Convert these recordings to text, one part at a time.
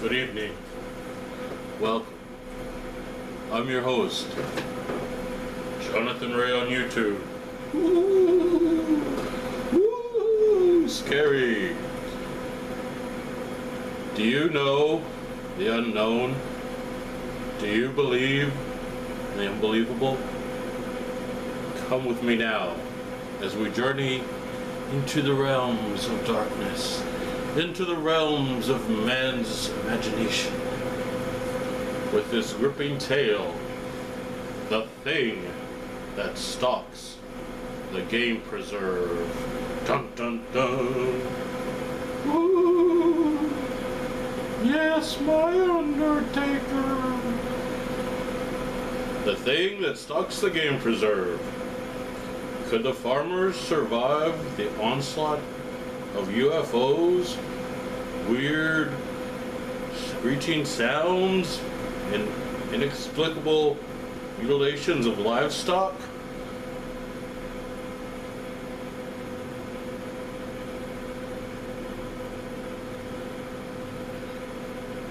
Good evening. Welcome. I'm your host, Jonathan Ray on YouTube. Woo! Scary. Do you know the unknown? Do you believe in the unbelievable? Come with me now as we journey into the realms of darkness, into the realms of man's imagination, with this gripping tale, the thing that stalks the game preserve. Dun dun dun. Ooh, yes, my Undertaker. The thing that stalks the game preserve. Could the farmers survive the onslaught of UFOs, weird screeching sounds, and inexplicable mutilations of livestock?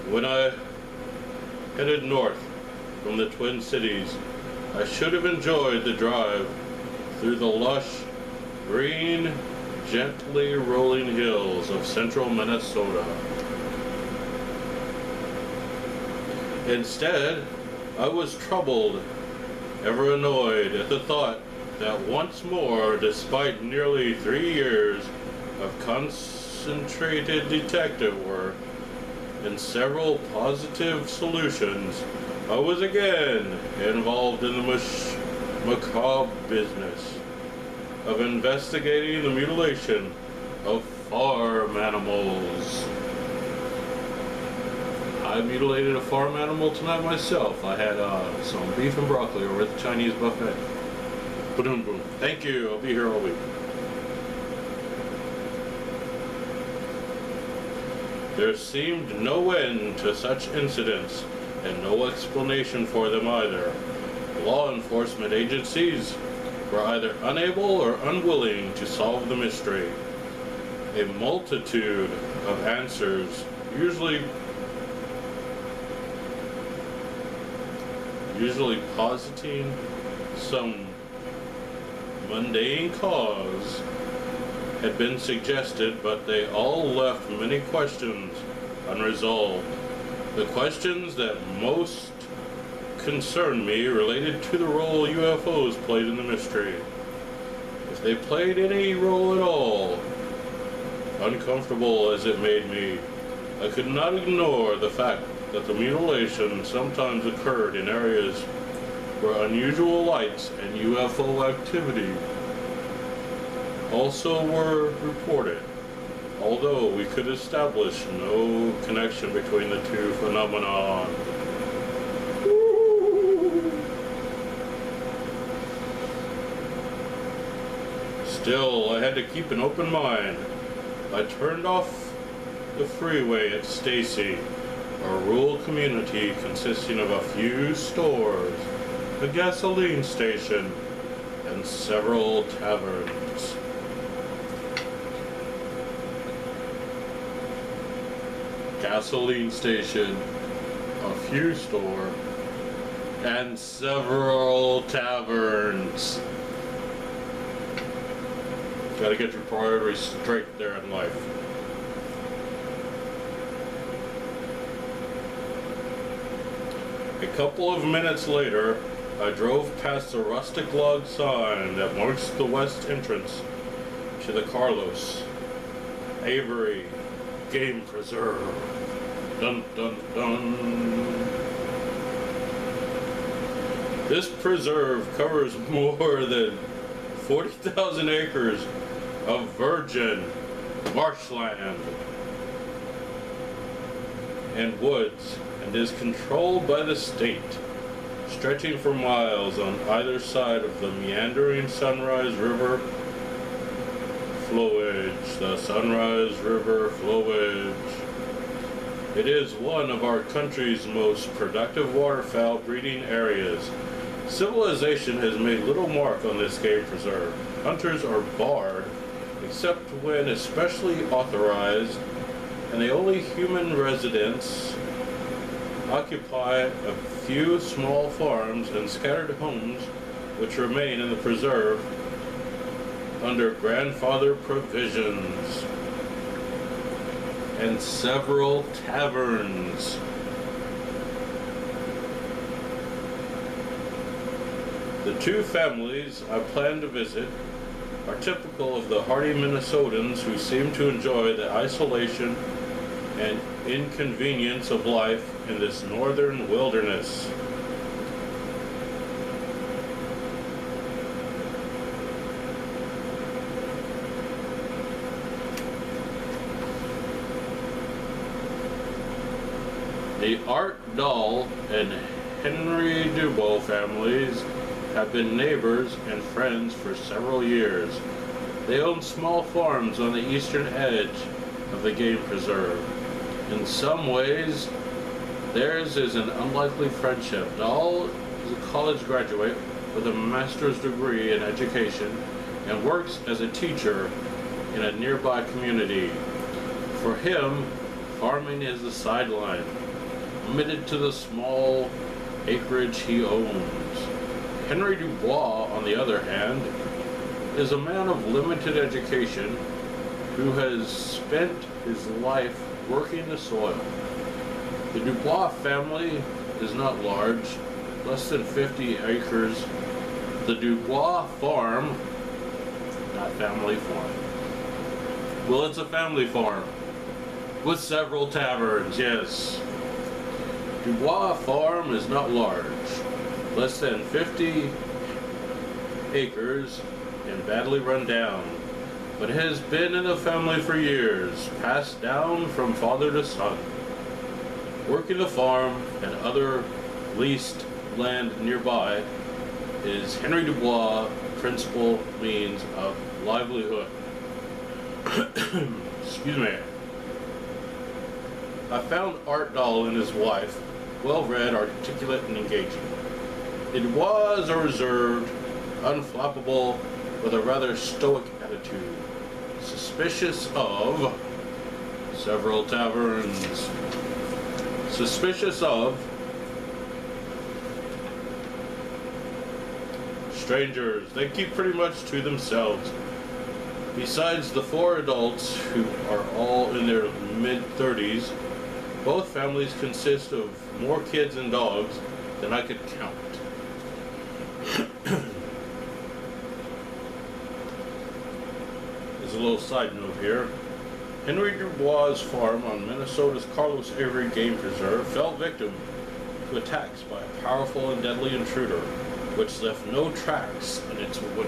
When I headed north from the Twin Cities, I should have enjoyed the drive through the lush, green, gently rolling hills of central Minnesota. Instead, I was troubled, ever annoyed at the thought that once more, despite nearly 3 years of concentrated detective work and several positive solutions, I was again involved in the macabre business of investigating the mutilation of farm animals. I mutilated a farm animal tonight myself. I had some beef and broccoli over at the Chinese buffet. Boom, boom. Thank you. I'll be here all week. There seemed no end to such incidents and no explanation for them either. Law enforcement agencies were either unable or unwilling to solve the mystery. A multitude of answers, usually positing some mundane cause, had been suggested, but they all left many questions unresolved. The questions that most concerned me related to the role UFOs played in the mystery. If they played any role at all, uncomfortable as it made me, I could not ignore the fact that the mutilation sometimes occurred in areas where unusual lights and UFO activity also were reported, although we could establish no connection between the two phenomena. Still, I had to keep an open mind. I turned off the freeway at Stacy, a rural community consisting of a few stores, a gasoline station, and several taverns. Gasoline station, a few stores, and several taverns. Gotta get your priorities straight there in life. A couple of minutes later, I drove past the rustic log sign that marks the west entrance to the Carlos Avery Game Preserve. Dun dun dun. This preserve covers more than 40,000 acres of virgin marshland and woods, and is controlled by the state, stretching for miles on either side of the meandering Sunrise River flowage. The Sunrise River flowage. It is one of our country's most productive waterfowl breeding areas. Civilization has made little mark on this game preserve. Hunters are barred, except when especially authorized, and the only human residents occupy a few small farms and scattered homes which remain in the preserve under grandfather provisions, and several taverns. The two families I plan to visit are typical of the hardy Minnesotans who seem to enjoy the isolation and inconvenience of life in this northern wilderness. The Art Dahl and Henry Dubois families have been neighbors and friends for several years. They own small farms on the eastern edge of the game preserve. In some ways, theirs is an unlikely friendship. Dahl is a college graduate with a master's degree in education and works as a teacher in a nearby community. For him, farming is the sideline, limited to the small acreage he owns. Henry Dubois, on the other hand, is a man of limited education who has spent his life working the soil. The Dubois family is not large, less than 50 acres. The Dubois farm, not family farm. Well, it's a family farm with several taverns, yes. Dubois farm is not large, less than 50 acres and badly run down, but has been in the family for years, passed down from father to son. Working the farm and other leased land nearby is Henry Dubois' principal means of livelihood. Excuse me. I found Art Dahl and his wife well-read, articulate, and engaging. It was a reserved, unflappable, with a rather stoic attitude, suspicious of several taverns, suspicious of strangers. They keep pretty much to themselves. Besides the four adults, who are all in their mid-30s, both families consist of more kids and dogs than I could count. There's a little side note here. Henry Dubois' farm on Minnesota's Carlos Avery Game Preserve fell victim to attacks by a powerful and deadly intruder, which left no tracks in its wake.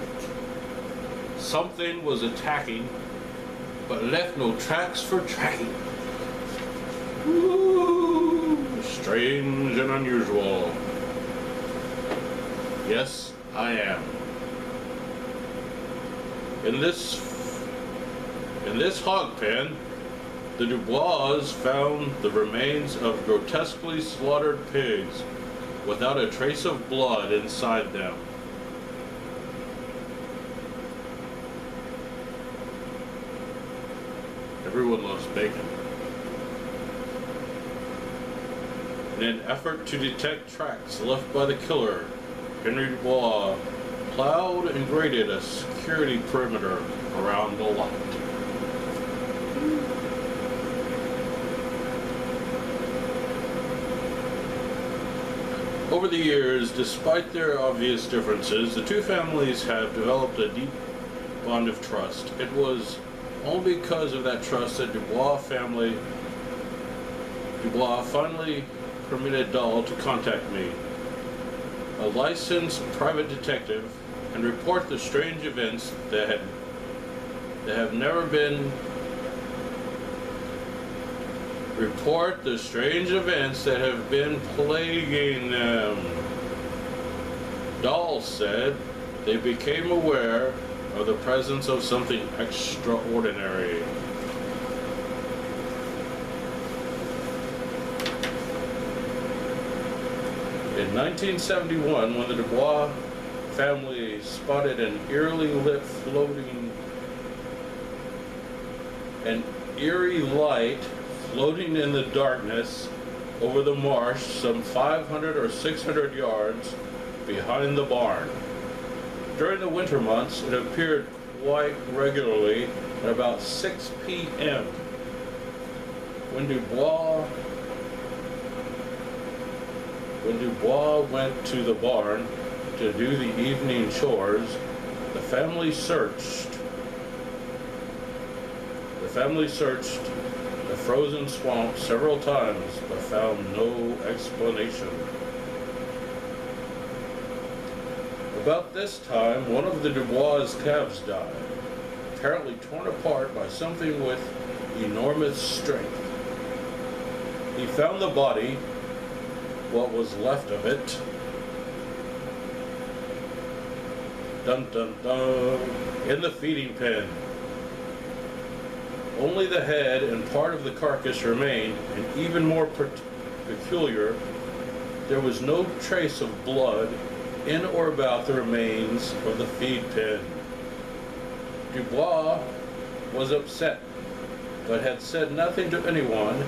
Something was attacking, but left no tracks for tracking. Ooh, strange and unusual. Yes, I am. In this hog pen, the Dubois found the remains of grotesquely slaughtered pigs without a trace of blood inside them. Everyone loves bacon. In an effort to detect tracks left by the killer, Henry Dubois plowed and graded a security perimeter around the lot. Over the years, despite their obvious differences, the two families have developed a deep bond of trust. It was only because of that trust that Dubois finally permitted Dahl to contact me, a licensed private detective, and report the strange events that have been plaguing them. Dahl said they became aware of the presence of something extraordinary. In 1971, when the Dubois family spotted an eerie light floating in the darkness over the marsh some 500 or 600 yards behind the barn. During the winter months, it appeared quite regularly at about 6 p.m. When Dubois went to the barn to do the evening chores, the family searched the frozen swamp several times, but found no explanation. About this time, one of the Dubois' calves died, apparently torn apart by something with enormous strength. He found the body, what was left of it, dun dun dun, in the feeding pen. Only the head and part of the carcass remained, and even more peculiar, there was no trace of blood in or about the remains of the feed pen. Dubois was upset, but had said nothing to anyone,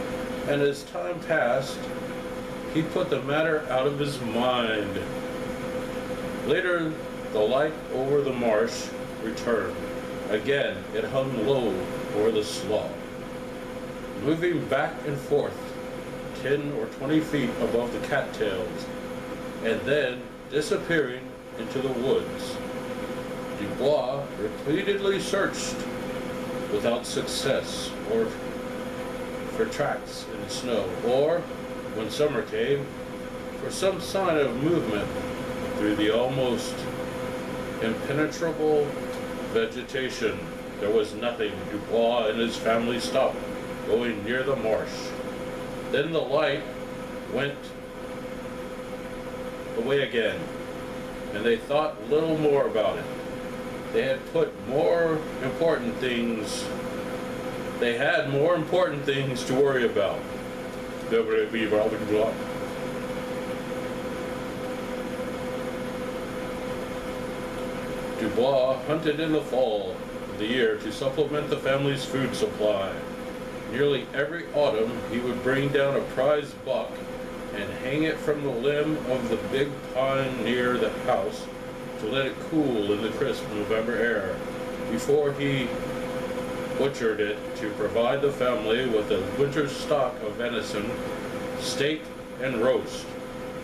and as time passed, he put the matter out of his mind. Later, the light over the marsh returned. Again, it hung low over the slough, moving back and forth 10 or 20 feet above the cattails, and then disappearing into the woods. Dubois repeatedly searched without success or for tracks in the snow, or, when summer came, for some sign of movement through the almost impenetrable vegetation. There was nothing. Dubois and his family stopped going near the marsh. Then the light went away again, and they thought little more about it. They had more important things to worry about. Dubois hunted in the fall of the year to supplement the family's food supply. Nearly every autumn, he would bring down a prize buck and hang it from the limb of the big pine near the house to let it cool in the crisp November air before he butchered it to provide the family with a winter's stock of venison, steak, and roast.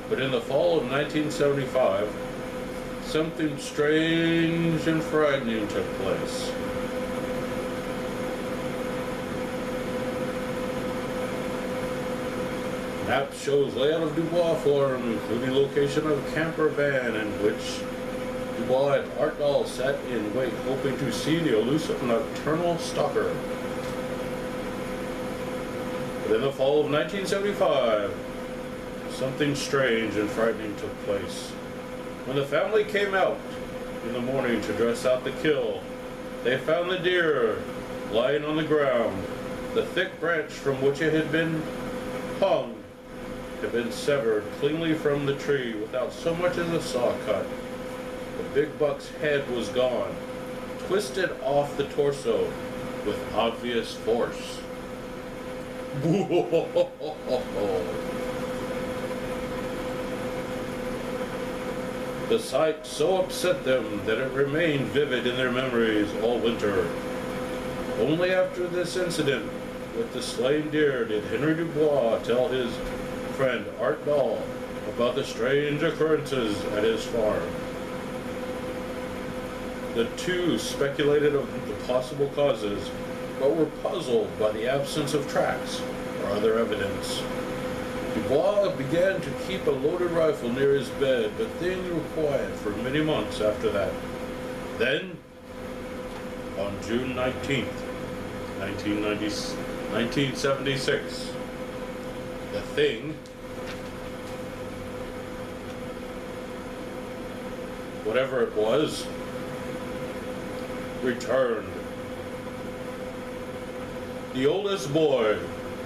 But in the fall of 1975, something strange and frightening took place. Map shows layout of Dubois farm, including location of camper van in which Dubois and Art Dahl sat in wait, hoping to see the elusive nocturnal stalker. But in the fall of 1975, something strange and frightening took place. When the family came out in the morning to dress out the kill, they found the deer lying on the ground. The thick branch from which it had been hung had been severed cleanly from the tree without so much as a saw cut. The big buck's head was gone, twisted off the torso with obvious force. The sight so upset them that it remained vivid in their memories all winter. Only after this incident with the slain deer did Henry Dubois tell his friend Art Dahl about the strange occurrences at his farm. The two speculated of the possible causes, but were puzzled by the absence of tracks or other evidence. Dubois began to keep a loaded rifle near his bed, but things were quiet for many months after that. Then, on June 19th, 1976, the thing, whatever it was, returned. The oldest boy,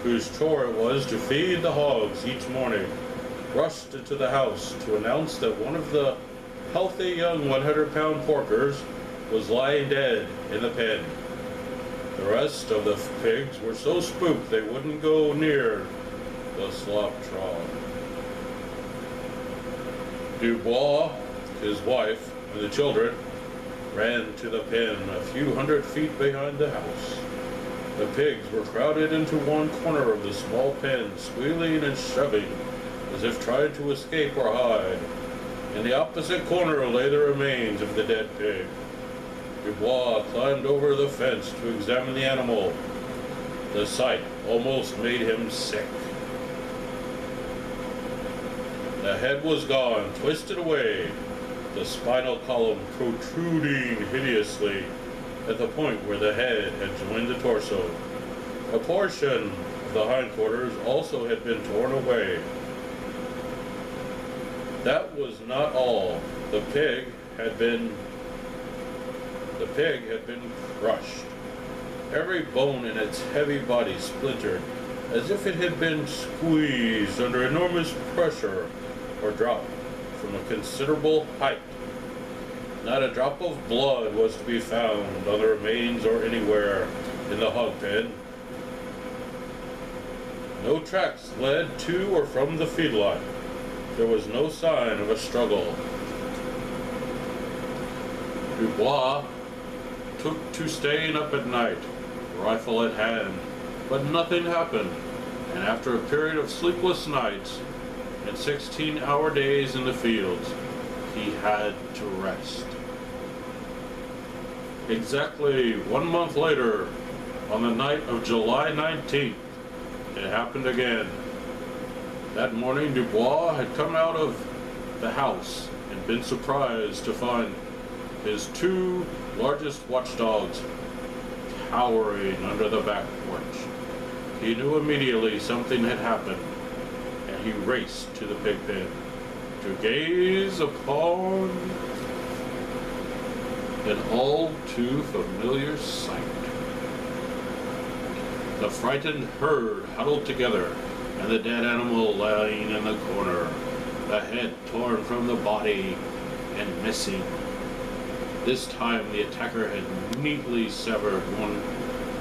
whose chore it was to feed the hogs each morning, rushed into the house to announce that one of the healthy young 100-pound porkers was lying dead in the pen. The rest of the pigs were so spooked they wouldn't go near the slop trough. Dubois, his wife, and the children ran to the pen a few hundred feet behind the house. The pigs were crowded into one corner of the small pen, squealing and shoving as if trying to escape or hide. In the opposite corner lay the remains of the dead pig. Dubois climbed over the fence to examine the animal. The sight almost made him sick. The head was gone, twisted away, the spinal column protruding hideously at the point where the head had joined the torso. A portion of the hindquarters also had been torn away. That was not all. The pig had been crushed. Every bone in its heavy body splintered, as if it had been squeezed under enormous pressure or dropped from a considerable height. Not a drop of blood was to be found on the remains or anywhere in the hog pen. No tracks led to or from the feedlot. There was no sign of a struggle. Dubois took to staying up at night, rifle at hand, but nothing happened, and after a period of sleepless nights and 16-hour days in the fields, he had to rest. Exactly 1 month later, on the night of July 19th, it happened again. That morning, Dubois had come out of the house and been surprised to find his two largest watchdogs cowering under the back porch. He knew immediately something had happened, and he raced to the pig pen to gaze upon an all too familiar sight. The frightened herd huddled together, and the dead animal lying in the corner, the head torn from the body and missing. This time the attacker had neatly severed one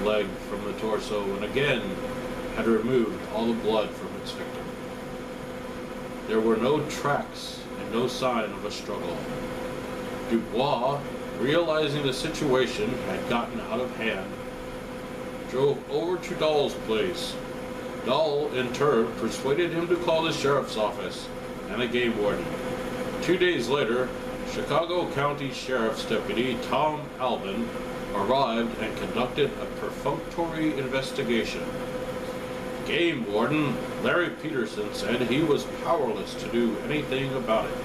leg from the torso and again had removed all the blood from its victim. There were no tracks and no sign of a struggle. Dubois, realizing the situation had gotten out of hand, drove over to Dahl's place. Dahl, in turn, persuaded him to call the sheriff's office and the game warden. 2 days later, Chicago County Sheriff's Deputy Tom Alvin arrived and conducted a perfunctory investigation. Game warden Larry Peterson said he was powerless to do anything about it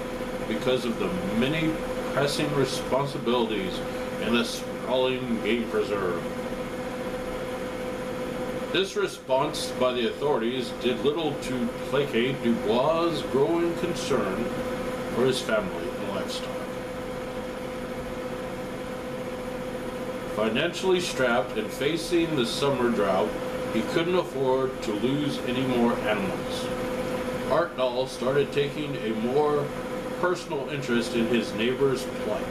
because of the many pressing responsibilities in the sprawling game preserve. This response by the authorities did little to placate Dubois' growing concern for his family and livestock. Financially strapped and facing the summer drought, he couldn't afford to lose any more animals. Art Dahl started taking a more personal interest in his neighbor's plight.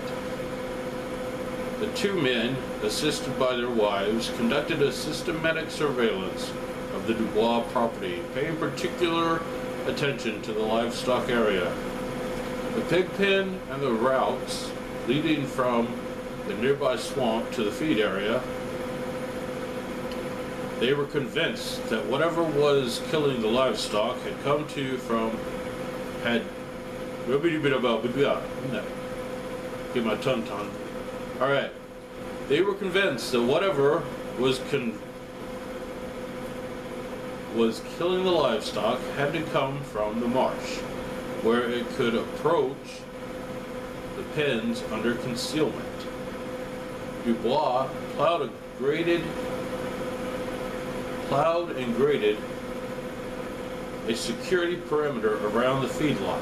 The two men, assisted by their wives, conducted a systematic surveillance of the Dubois property, paying particular attention to the livestock area. The pig pen and the routes leading from the nearby swamp to the feed area, they were convinced that whatever was killing the livestock had come to from, get my tongue tongue. Alright. They were convinced that whatever was killing the livestock had to come from the marsh, where it could approach the pens under concealment. Dubois plowed and graded a security perimeter around the feedlot,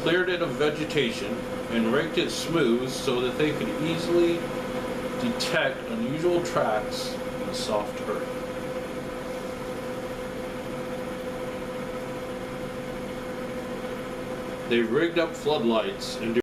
cleared it of vegetation, and raked it smooth so that they could easily detect unusual tracks in the soft earth. They rigged up floodlights and